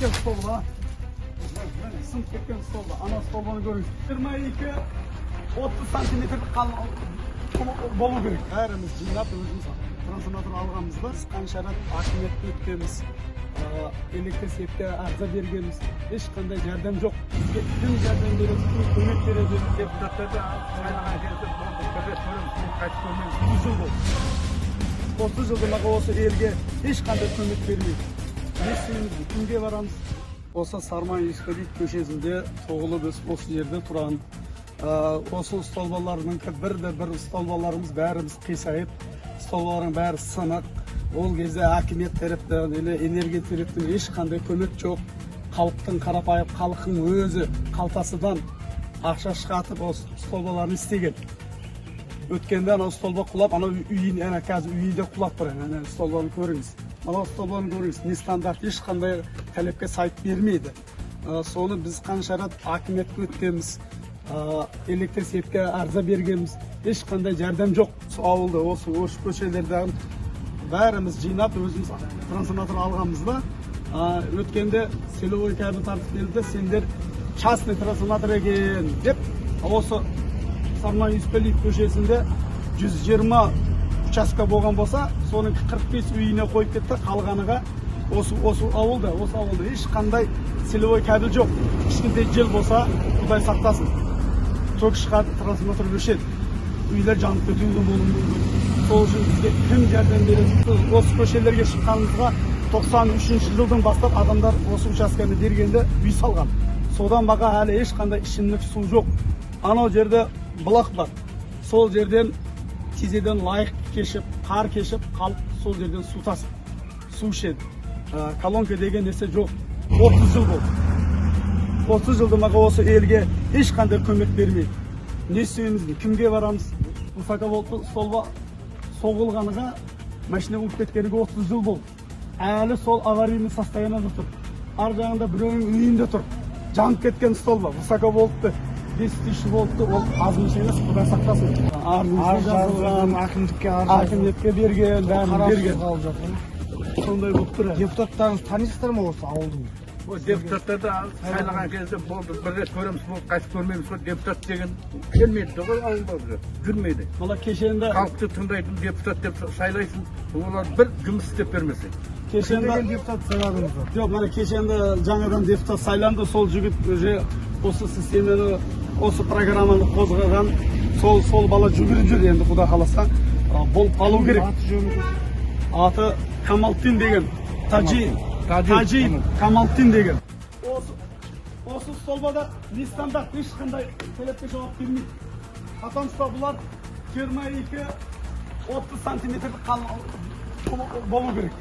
ketken stolba. Sınıf ketken stolba. Ana stolbanı görüyoruz. 22-30 santimetre bolu gerek. Bärimiz jıynap özümüz transformatör alганбызда қаншадан акимиятты өткенбіз, электр сетке арыза бергенбіз. Ешқандай жардам жоқ. Бізге кім жардам береді, кім көмек береді? Депутаттарды сайлаған кезде бірде көреміз, қайтып көрмейміз. 30 жыл болды. 30 жылдан осы елге ешқандай көмек бермейді. Не істейміз, кімге барамыз? Осы Сарман Юсупалиев көшесінде тоғылып өсіп осы жерде тұрған. Осы столбалардың бір столбаларымыз бәріміз қисайып, столбалардың бәрі сынық. Ол кезде акимет тараптан, энергия тараптан ешқандай көмек жоқ. Халықтың қарапайым халықтың өзі қалтасынан ақша шығатып осы столбаларын істеген. Өткенде анау столба құлап, анау үйін, қазір үйінде құлап тұр. Столбаны көріңіз. Анау столбаны көріңіз. Не стандарт ешқандай талапқа сай бермейді. Соны біз қаншарат акиметке өткенбіз. Электр сетке арыза бергенбіз. Ешқандай жардам жоқ. Ауылда осы көшелерден бәріміз жинап өзіміз трансформатор алғанбызда, өткенде селовой кабель тартып келді, сендер частный трансформатор екен деп, осы Сарман Юсупалиев көшесінде 120 участка болған болса, соның 45 үйіне қойып кетті, қалғаныға осы ауылда ешқандай селовой кабель жоқ. Кішкентай жел болса, Құдай сақтасын. Ток шығады, трансформатор өшеді. Үйлер жанып кетуі болуы мүмкін. Сол үшін бізге кім жәрдем береді? Осы көшелерге шыққанымызға 93 жылдан бастап адамдар осы учасканы бергенде үй салған. Содан бақа әлі ешқандай ішімдік су жоқ. Анау жерде бұлақ бар. Сол жерден тезеден лайық кешіп, қар кешіп, халық сол жерден су тасып, су ішеді. Колонка деген нәрсе жоқ. 30 жыл болды. 30 жылдан бақа осы елге ешқандай көмек бермейді. Не істейміз, кімге барамыз? Высоковольтты столба соғылғаныға машина ұлып кеткенге 30 жыл болды. Әлі сол аварийный состояниеде тұр. Ар жағында біреудің үйінде тұр. Жанып кеткен столба, высоковольтты 5000 волтты, ол аз емес, Құдай сақтасын. Арыз жазылған, акиметке берген, бәрін берген. Сондай болып тұр. Депутаттарыңыз танисыздар ма осы ауылдың? Депутаттарды сайлаған кезде болды, бір рет көреміз, қайтып көрмейміз. Депутат деген келмейді ғой ауылда, жүрмейді. Мына кешенде халықты тыңдайтын депутат деп сайлайсың, олар бір жұмыс істеп бермесе. Кешенде депутат сайладыңыздар? Жоқ, мына кешенде жаңадан депутат сайланды, сол жігіт уже осы системаны, осы программаны қозғаған, сол бала жүгіріп жүр, енді Құдай қаласа болып қалу керек. Аты Камалтин деген, Таджин Камалтин деген. Осы столбада не стандарт, ешқандай талапқа жауап бермейді. Атамызда бұлар 22-30 сантиметр болу керек.